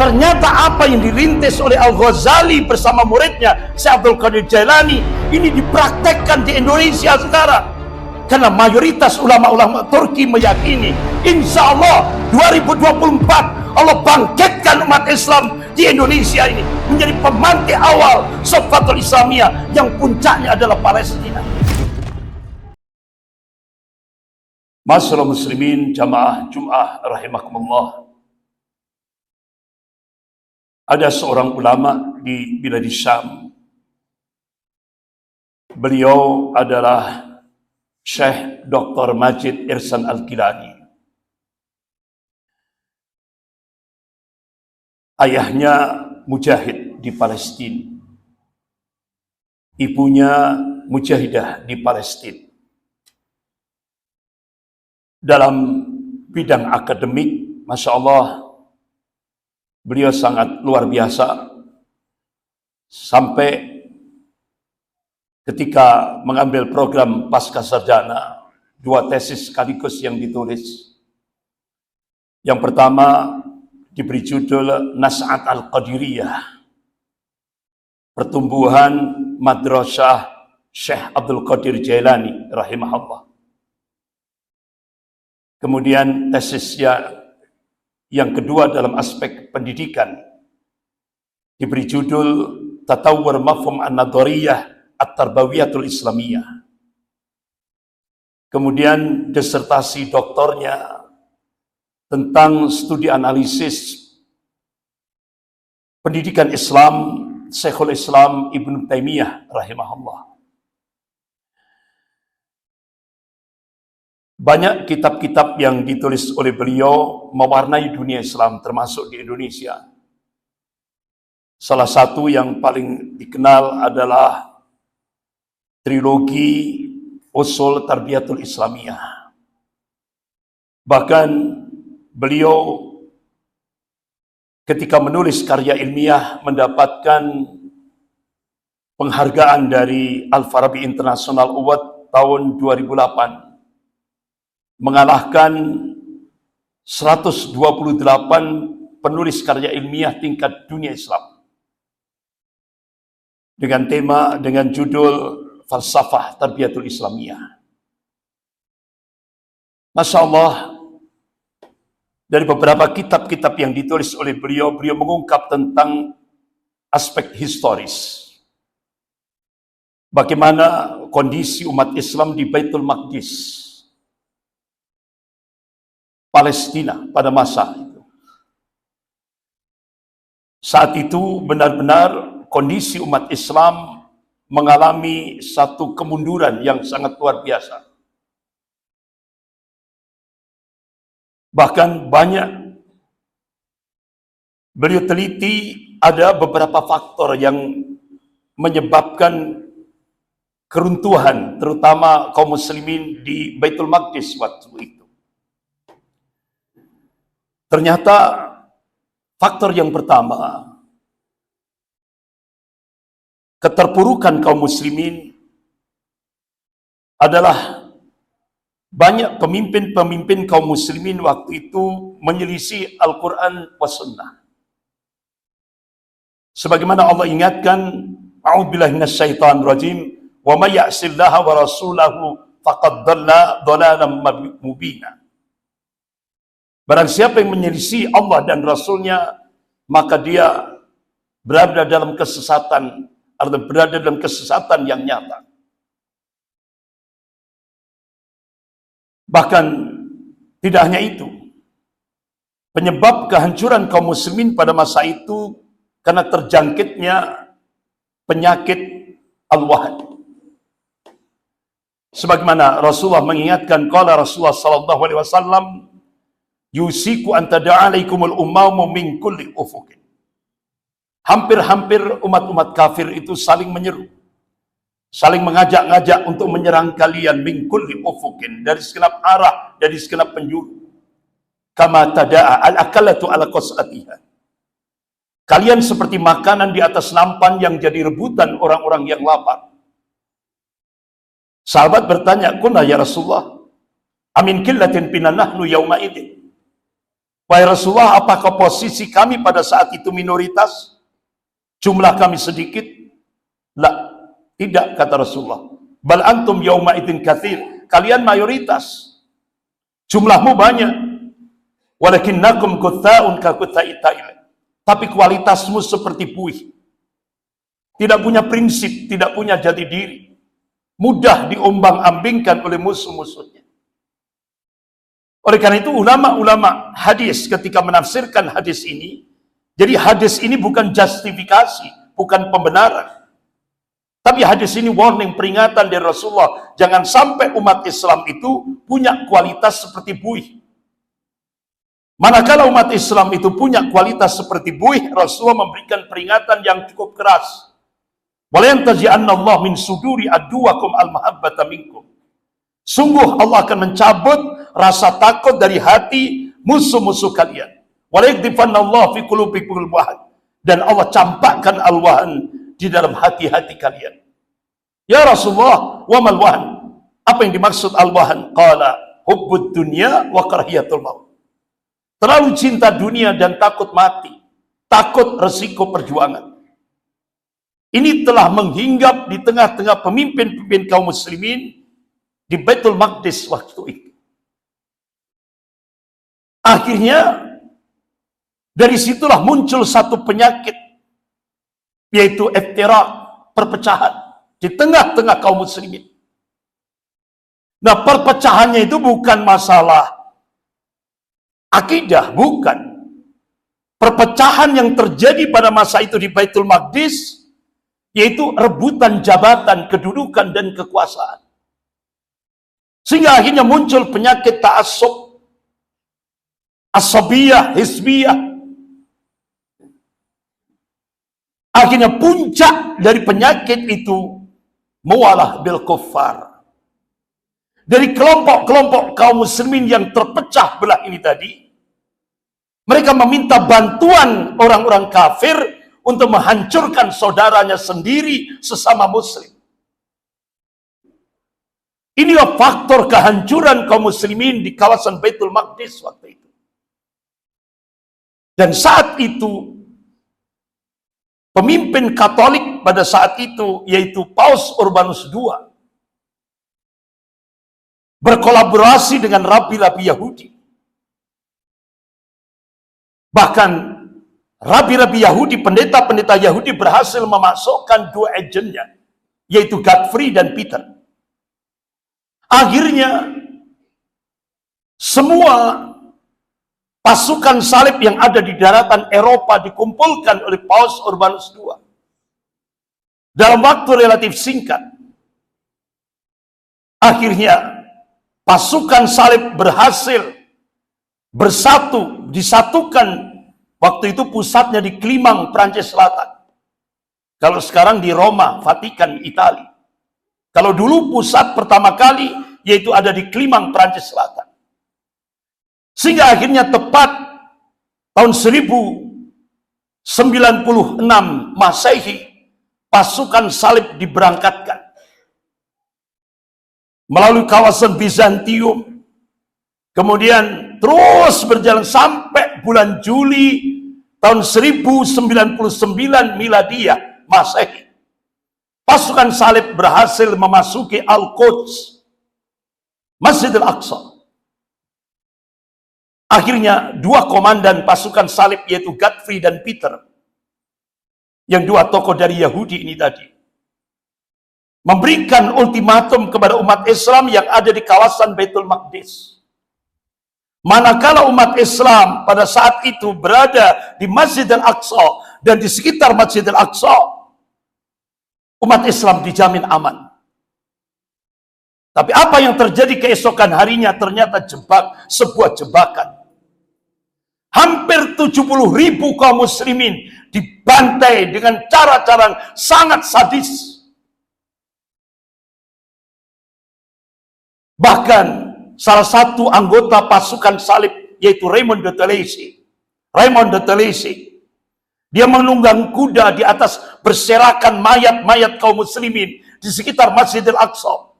Ternyata apa yang dirintis oleh Al-Ghazali bersama muridnya Syekh Abdul Qadir Jailani ini dipraktekkan di Indonesia sekarang. Karena mayoritas ulama-ulama Turki meyakini insya Allah 2024 Allah bangkitkan umat Islam di Indonesia ini menjadi pemantik awal Safatul Islamiyah yang puncaknya adalah Palestina. Masyaallah muslimin jamaah Jum'ah rahimakumullah. Ada seorang ulama di Bilad Syam. Beliau adalah Syekh Dr. Majid Ihsan Al-Kilani. Ayahnya mujahid di Palestina. Ibunya mujahidah di Palestina. Dalam bidang akademik, Masya Allah, beliau sangat luar biasa. Sampai ketika mengambil program pasca sarjana, 2 tesis sekaligus yang ditulis. Yang pertama diberi judul Nas'at Al-Qadiriyah, pertumbuhan Madrasah Syekh Abdul Qadir Jailani rahimahullah. Kemudian tesisnya yang kedua dalam aspek pendidikan diberi judul Tatawwur Mafhum An-Nadhariyah At-Tarbawiyatul Islamiyah. Kemudian disertasi doktornya tentang studi analisis pendidikan Islam Syekhul Islam Ibnu Taimiyah rahimahullah. Banyak kitab-kitab yang ditulis oleh beliau mewarnai dunia Islam termasuk di Indonesia. Salah satu yang paling dikenal adalah trilogi Usul Tarbiyatul Islamiyah. Bahkan beliau ketika menulis karya ilmiah mendapatkan penghargaan dari Al-Farabi International Award tahun 2008. Mengalahkan 128 penulis karya ilmiah tingkat dunia Islam. Dengan judul Falsafah Tarbiyatul Islamiyah. Masya Allah, dari beberapa kitab-kitab yang ditulis oleh beliau mengungkap tentang aspek historis. Bagaimana kondisi umat Islam di Baitul Maqdis, Palestina pada masa itu. Saat itu benar-benar kondisi umat Islam mengalami satu kemunduran yang sangat luar biasa. Bahkan banyak beliau teliti ada beberapa faktor yang menyebabkan keruntuhan terutama kaum muslimin di Baitul Maqdis waktu itu. Ternyata faktor yang pertama, keterpurukan kaum muslimin adalah banyak pemimpin-pemimpin kaum muslimin waktu itu menyelisih Al-Quran was sunnah. Sebagaimana Allah ingatkan, A'udzubillahi minasyaitonir rajim, wa may ya'sillaha wa rasulahu faqad dhalla dhalalan mubina. Barang siapa yang menyelisih Allah dan Rasulnya, maka dia berada dalam kesesatan, atau berada dalam kesesatan yang nyata. Bahkan tidak hanya itu, penyebab kehancuran kaum muslimin pada masa itu karena terjangkitnya penyakit al-wahd. Sebagaimana Rasulullah mengingatkan, qala Rasulullah sallallahu alaihi wasallam, yusiku an tada'alaikumul ummamu min kulli ufuqin. Hampir-hampir umat-umat kafir itu saling menyeru, saling mengajak-ngajak untuk menyerang kalian min kulli ufuqin, dari segenap arah, dari segenap penjuru. Kama tada'a al-akalatu ala qas'atiha. Kalian seperti makanan di atas nampan yang jadi rebutan orang-orang yang lapar. Sahabat bertanya, "Kunna ya Rasulullah, amin killatin pinanahnu yauma idin." Wahai Rasulullah, apakah posisi kami pada saat itu minoritas? Jumlah kami sedikit? La, tidak, kata Rasulullah. Bal antum yauma idzin katsir. Kalian mayoritas. Jumlahmu banyak. Walakinnakum kutsa'un ka kutsa'i ta'il. Tapi kualitasmu seperti buih. Tidak punya prinsip, tidak punya jati diri. Mudah diombang-ambingkan oleh musuh-musuhnya. Oleh karena itu ulama-ulama hadis ketika menafsirkan hadis ini, jadi hadis ini bukan justifikasi, bukan pembenaran. Tapi hadis ini warning, peringatan dari Rasulullah. Jangan sampai umat Islam itu punya kualitas seperti buih. Manakala umat Islam itu punya kualitas seperti buih, Rasulullah memberikan peringatan yang cukup keras. Walantazi'annallahu min suduri aduwakum al-mahabbata minkum. Sungguh Allah akan mencabut rasa takut dari hati musuh-musuh kalian. Walayakdifannallahu fi qulubikumul wahan. Dan Allah campakkan al-wahan di dalam hati-hati kalian. Ya Rasulullah, wa mal wahan? Apa yang dimaksud al-wahan? Qala hubbud dunya wa karahiyatul maut. Terlalu cinta dunia dan takut mati, takut resiko perjuangan. Ini telah menghinggap di tengah-tengah pemimpin-pemimpin kaum muslimin di Baitul Maqdis waktu itu. Akhirnya dari situlah muncul satu penyakit, yaitu iftirak, perpecahan di tengah-tengah kaum muslimin. Nah, perpecahannya itu bukan masalah akidah, bukan. Perpecahan yang terjadi pada masa itu di Baitul Maqdis, yaitu rebutan jabatan, kedudukan, dan kekuasaan. Sehingga akhirnya muncul penyakit ta'assub, asabiyah, hizbiyah. Akhirnya puncak dari penyakit itu muwalah bil kuffar. Dari kelompok-kelompok kaum muslimin yang terpecah belah ini tadi, mereka meminta bantuan orang-orang kafir untuk menghancurkan saudaranya sendiri sesama muslim. Inilah faktor kehancuran kaum muslimin di kawasan Baitul Maqdis waktu itu. Dan saat itu pemimpin Katolik pada saat itu, yaitu Paus Urbanus II, berkolaborasi dengan rabi-rabi Yahudi. Bahkan rabi-rabi Yahudi, pendeta-pendeta Yahudi berhasil memasukkan dua agennya, yaitu Godfrey dan Peter. Akhirnya semua pasukan salib yang ada di daratan Eropa dikumpulkan oleh Paus Urbanus II dalam waktu relatif singkat. Akhirnya pasukan salib berhasil bersatu, disatukan. Waktu itu pusatnya di Klimang, Prancis Selatan. Kalau sekarang di Roma, Vatikan, Italia. Kalau dulu pusat pertama kali yaitu ada di Klimang, Prancis Selatan. Sehingga akhirnya tepat tahun 1096 Masehi, pasukan salib diberangkatkan melalui kawasan Bizantium, kemudian terus berjalan sampai bulan Juli tahun 1099 Miladiyah Masehi. Pasukan salib berhasil memasuki Al-Quds, Masjid Al-Aqsa. Akhirnya dua komandan pasukan salib, yaitu Godfrey dan Peter, yang dua tokoh dari Yahudi ini tadi, memberikan ultimatum kepada umat Islam yang ada di kawasan Baitul Maqdis. Manakala umat Islam pada saat itu berada di Masjid Al-Aqsa dan di sekitar Masjid Al-Aqsa, umat Islam dijamin aman. Tapi apa yang terjadi keesokan harinya ternyata sebuah jebakan. Hampir 70.000 kaum muslimin dibantai dengan cara-cara sangat sadis. Bahkan salah satu anggota pasukan salib, yaitu Raymond de Talleyrand, dia menunggang kuda di atas berserakan mayat-mayat kaum muslimin di sekitar Masjid Al-Aqsa.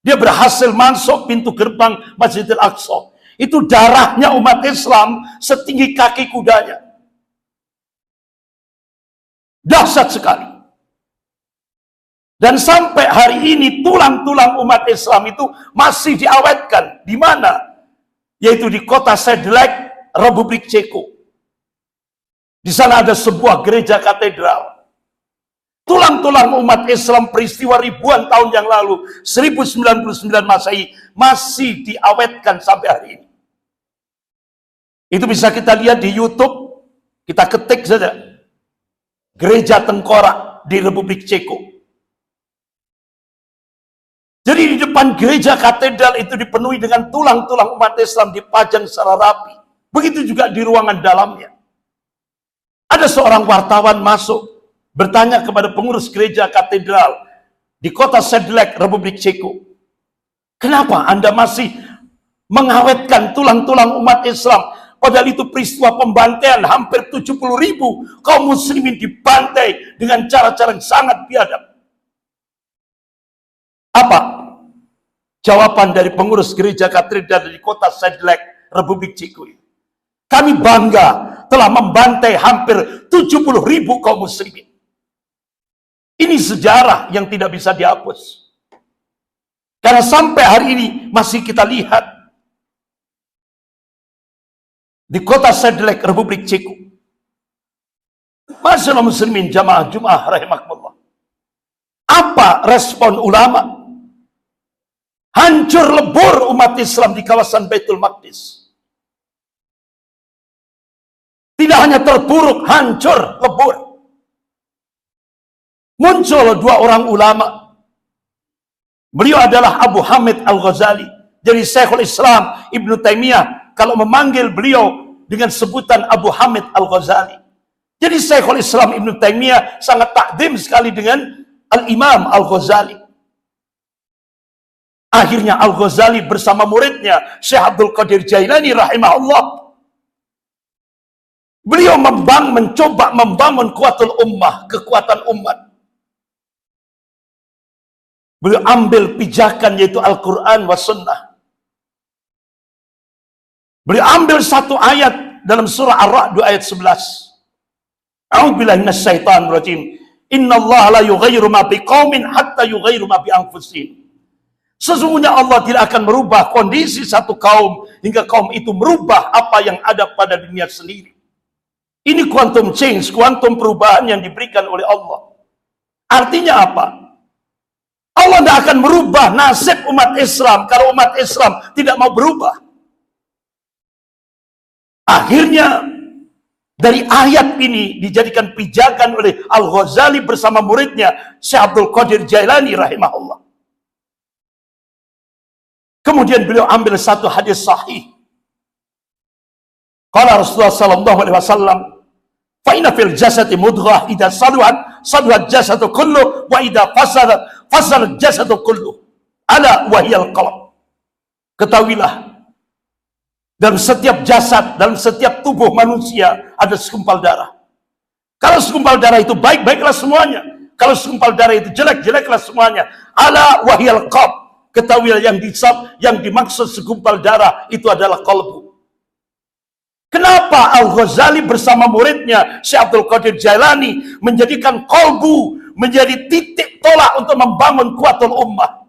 Dia berhasil masuk pintu gerbang Masjid Al-Aqsa Itu darahnya umat Islam setinggi kaki kudanya. Dahsyat sekali. Dan sampai hari ini tulang-tulang umat Islam itu masih diawetkan. Di mana? Yaitu di kota Sedlec, Republik Ceko. Di sana ada sebuah gereja katedral. Tulang-tulang umat Islam peristiwa ribuan tahun yang lalu, 1099 Masehi, masih diawetkan sampai hari ini. Itu bisa kita lihat di YouTube, kita ketik saja. Gereja Tengkorak di Republik Ceko. Jadi di depan gereja katedral itu dipenuhi dengan tulang-tulang umat Islam dipajang secara rapi. Begitu juga di ruangan dalamnya. Ada seorang wartawan masuk, bertanya kepada pengurus gereja katedral di kota Sedlec, Republik Ceko. Kenapa Anda masih mengawetkan tulang-tulang umat Islam? Padahal itu peristiwa pembantaian hampir 70.000 kaum muslimin dibantai dengan cara-cara yang sangat biadab. Apa jawaban dari pengurus gereja katedral di kota Sedlec, Republik Ceko? Kami bangga telah membantai hampir 70.000 kaum muslimin. Ini sejarah yang tidak bisa dihapus. Karena sampai hari ini masih kita lihat di kota Sedlec, Republik Ceko. Masyaallah muslimin jamaah Jumat rahimakumullah. Apa respon ulama? Hancur lebur umat Islam di kawasan Baitul Maqdis. Tidak hanya terpuruk, hancur lebur. Muncul dua orang ulama. Beliau adalah Abu Hamid Al-Ghazali. Jadi Syekhul Islam Ibnu Taimiyah kalau memanggil beliau dengan sebutan Abu Hamid Al-Ghazali. Jadi Syekhul Islam Ibnu Taimiyah sangat takdim sekali dengan Al-Imam Al-Ghazali. Akhirnya Al-Ghazali bersama muridnya Syekh Abdul Qadir Jailani rahimahullah. Beliau mencoba membangun kuatul ummah, kekuatan umat. Beliau ambil pijakan yaitu Al-Quran wa Sunnah. Beliau ambil satu ayat dalam surah Ar-Ra'd ayat 11. A'udzubillahi minasyaitonir rajim. Innallaha la yughayyiru ma biqaumin hatta yughayyiru ma bi anfusihim. Sesungguhnya Allah tidak akan merubah kondisi satu kaum hingga kaum itu merubah apa yang ada pada dunia sendiri. Ini quantum change, kuantum perubahan yang diberikan oleh Allah. Artinya apa? Allah tidak akan merubah nasib umat Islam kalau umat Islam tidak mau berubah. Akhirnya dari ayat ini dijadikan pijakan oleh Al-Ghazali bersama muridnya Syekh Abdul Qadir Jailani rahimahullah. Kemudian beliau ambil satu hadis sahih. Qala Rasulullah sallallahu alaihi wasallam, "Fa inna fil jasadi mudghah idza saluhat saluhat jasadu kullu wa idza fasadat fasad jasadu kullu. Ala wa hiyal qalb." Ketahuilah, dalam setiap jasad, dalam setiap tubuh manusia ada segumpal darah. Kalau segumpal darah itu baik, baiklah semuanya. Kalau segumpal darah itu jelek, jeleklah semuanya. Ala wa hiyal qalb. Ketahuilah yang dimaksud segumpal darah itu adalah qalbu. Kenapa Al-Ghazali bersama muridnya Syekh Abdul Qadir Jailani menjadikan qalbu menjadi titik tolak untuk membangun kuatul ummah?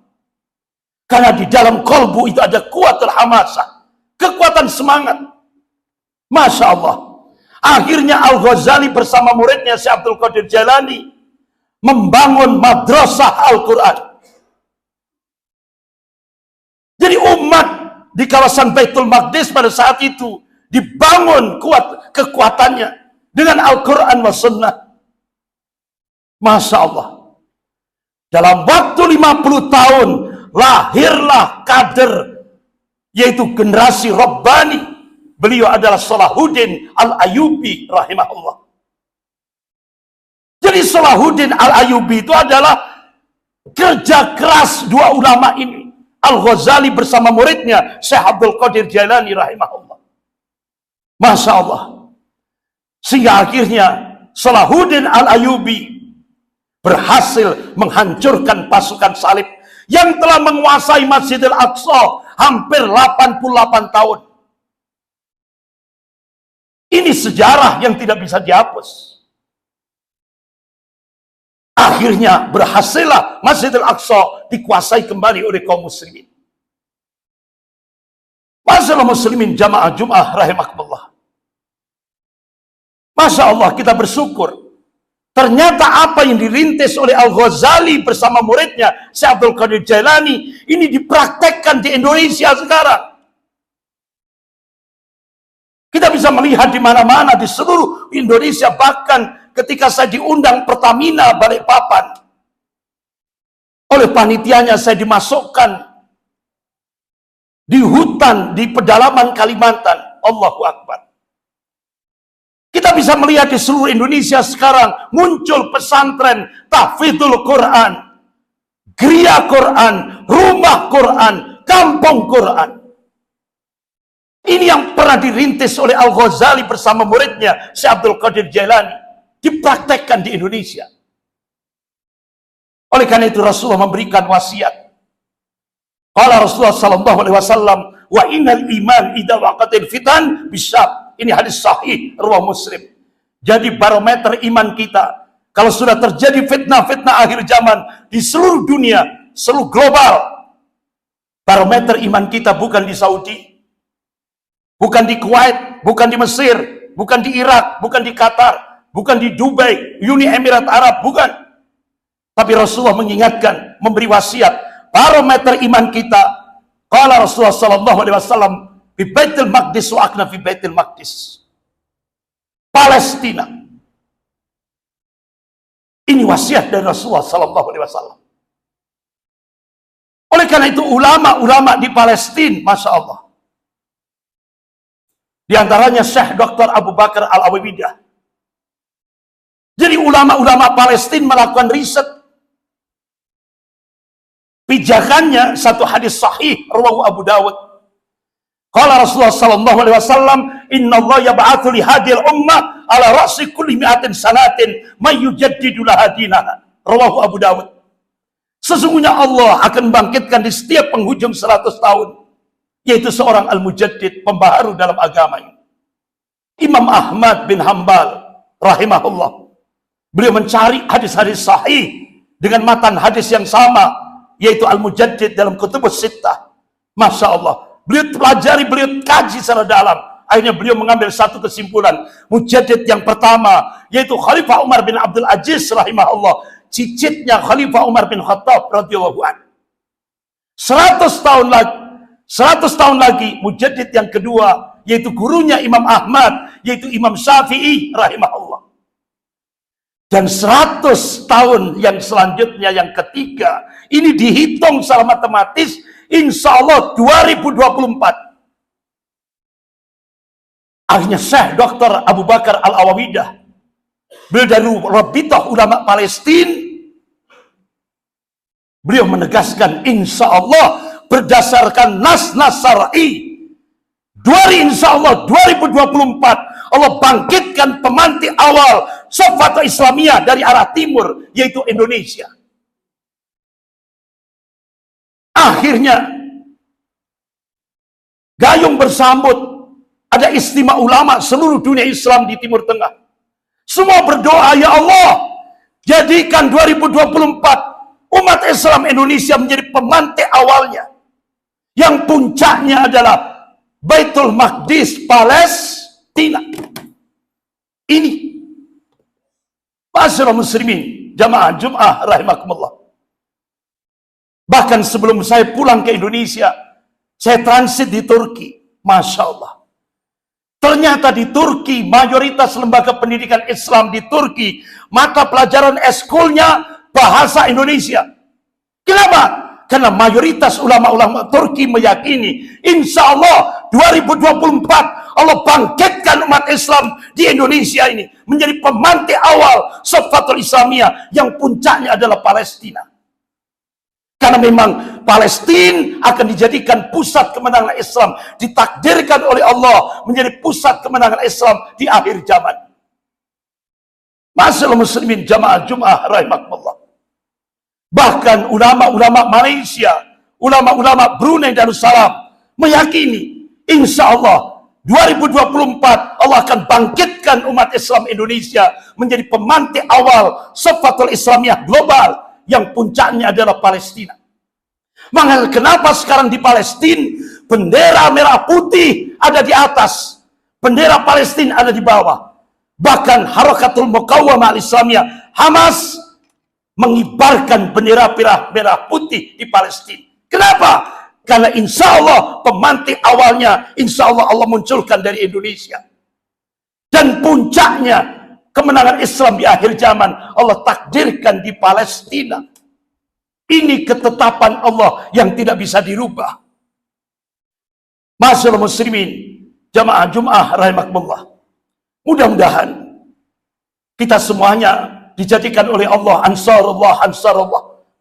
Karena di dalam qalbu itu ada kuatul hamasah, kekuatan semangat. Masya Allah. Akhirnya Al-Ghazali bersama muridnya Syekh Abdul Qadir Jailani membangun madrasah Al-Quran. Jadi umat di kawasan Baitul Maqdis pada saat itu dibangun kuat kekuatannya dengan Al-Quran wa Sunnah. Masya Allah. Dalam waktu 50 tahun lahirlah kader yaitu generasi Rabbani. Beliau adalah Salahuddin Al-Ayyubi rahimahullah. Jadi Salahuddin Al-Ayyubi itu adalah kerja keras dua ulama ini. Al-Ghazali bersama muridnya Syekh Abdul Qadir Jailani rahimahullah. Masya Allah. Sehingga akhirnya Salahuddin Al-Ayyubi berhasil menghancurkan pasukan salib yang telah menguasai Masjidil Aqsa hampir 88 tahun. Ini sejarah yang tidak bisa dihapus. Akhirnya berhasillah Masjidil Aqsa dikuasai kembali oleh kaum muslimin. Masalah muslimin jamaah Jum'ah rahimakumullah. Masya Allah, kita bersyukur. Ternyata apa yang dirintis oleh Al-Ghazali bersama muridnya Syekh Abdul Qadir Jailani ini dipraktekkan di Indonesia sekarang. Kita bisa melihat di mana-mana di seluruh Indonesia, bahkan ketika saya diundang Pertamina Balikpapan, oleh panitianya saya dimasukkan di hutan di pedalaman Kalimantan. Allahu Akbar. Kita bisa melihat di seluruh Indonesia sekarang muncul pesantren tahfidzul Quran, geria Quran, rumah Quran, kampung Quran. Ini yang pernah dirintis oleh Al-Ghazali bersama muridnya Syekh Abdul Qadir Jailani, dipraktekkan di Indonesia. Oleh karena itu Rasulullah memberikan wasiat. Qala Rasulullah sallallahu alaihi wasallam, wa innal iman idza waqatil fitan bisyab. Ini hadis sahih riwayat Muslim. Jadi barometer iman kita, kalau sudah terjadi fitnah-fitnah akhir zaman di seluruh dunia, seluruh global, barometer iman kita bukan di Saudi, bukan di Kuwait, bukan di Mesir, bukan di Irak, bukan di Qatar, bukan di Dubai, Uni Emirat Arab, bukan. Tapi Rasulullah mengingatkan, memberi wasiat, barometer iman kita, qala Rasulullah sallallahu alaihi wasallam, di Baitul Maqdis wa akna fi Baitul Maqdis. Palestina. Ini wasiat dari Rasulullah sallallahu alaihi wasallam. Oleh karena itu ulama-ulama di Palestina, Masya Allah. Di antaranya Syekh Dr. Abu Bakar Al-Awawidah. Jadi ulama-ulama Palestina melakukan riset. Pijakannya satu hadis sahih rawahu Abu Dawud. Qala Rasulullah sallallahu alaihi wasallam, "Innallaha yab'atsu li hadhil ummah ala ra'si kulli mi'atin sanatin may yujaddidu laha dinaha." Rawahu Abu Dawud. Sesungguhnya Allah akan membangkitkan di setiap penghujung 100 tahun, yaitu seorang al-mujaddid, pembaharu dalam agama ini. Imam Ahmad bin Hanbal rahimahullah, beliau mencari hadis-hadis sahih dengan matan hadis yang sama, yaitu al-mujaddid dalam kutubus sittah. Masya Allah, beliau pelajari, beliau kaji secara dalam. Akhirnya beliau mengambil satu kesimpulan. Mujaddid yang pertama, yaitu Khalifah Umar bin Abdul Aziz rahimahullah, cicitnya Khalifah Umar bin Khattab radhiyallahu anhu. 100 tahun lagi, mujaddid yang kedua, yaitu gurunya Imam Ahmad, yaitu Imam Syafi'i rahimahullah. Dan 100 tahun yang selanjutnya, yang ketiga, ini dihitung secara matematis, insya Allah 2024. Akhirnya Syekh Dr. Abu Bakar Al-Awawidah, beliau dari Rabitah Ulama Palestina, beliau menegaskan insya Allah berdasarkan nas-nas syar'i, insya Allah 2024 Allah bangkitkan pemantik awal Safatul Islamiyah dari arah timur, yaitu Indonesia. Akhirnya gayung bersambut, ada istimewa ulama seluruh dunia Islam di Timur Tengah. Semua berdoa, ya Allah, jadikan 2024 umat Islam Indonesia menjadi pemantik awalnya, yang puncaknya adalah Baitul Maqdis Palestina. Ini masyarakat muslimin jamaah Jum'ah rahimakumullah. Bahkan sebelum saya pulang ke Indonesia, saya transit di Turki. Masya Allah. Ternyata di Turki, mayoritas lembaga pendidikan Islam di Turki, mata pelajaran eskulnya bahasa Indonesia. Kenapa? Karena mayoritas ulama-ulama Turki meyakini, insya Allah 2024 Allah bangkitkan umat Islam di Indonesia ini menjadi pemantik awal Safatul Islamiyah, yang puncaknya adalah Palestina. Karena memang Palestina akan dijadikan pusat kemenangan Islam, ditakdirkan oleh Allah menjadi pusat kemenangan Islam di akhir zaman. Masyaallah muslimin jamaah Jum'ah rahimakumullah. Bahkan ulama-ulama Malaysia, ulama-ulama Brunei Darussalam meyakini insya Allah 2024 Allah akan bangkitkan umat Islam Indonesia menjadi pemantik awal Safatul Islamiyah global yang puncaknya adalah Palestina. Makanya kenapa sekarang di Palestina bendera merah putih ada di atas, bendera Palestina ada di bawah. Bahkan Harakatul Muqawamah Al-Islamiyah Hamas mengibarkan bendera merah putih di Palestina. Kenapa? Karena insya Allah pemantik awalnya insya Allah Allah munculkan dari Indonesia. Dan puncaknya kemenangan Islam di akhir zaman Allah takdirkan di Palestina. Ini ketetapan Allah yang tidak bisa dirubah. Masyaallah muslimin, jamaah Jum'ah rahimakumullah. Mudah-mudahan kita semuanya dijadikan oleh Allah ansarullah,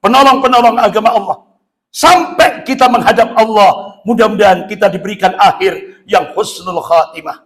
penolong-penolong agama Allah. Sampai kita menghadap Allah, mudah-mudahan kita diberikan akhir yang husnul khatimah.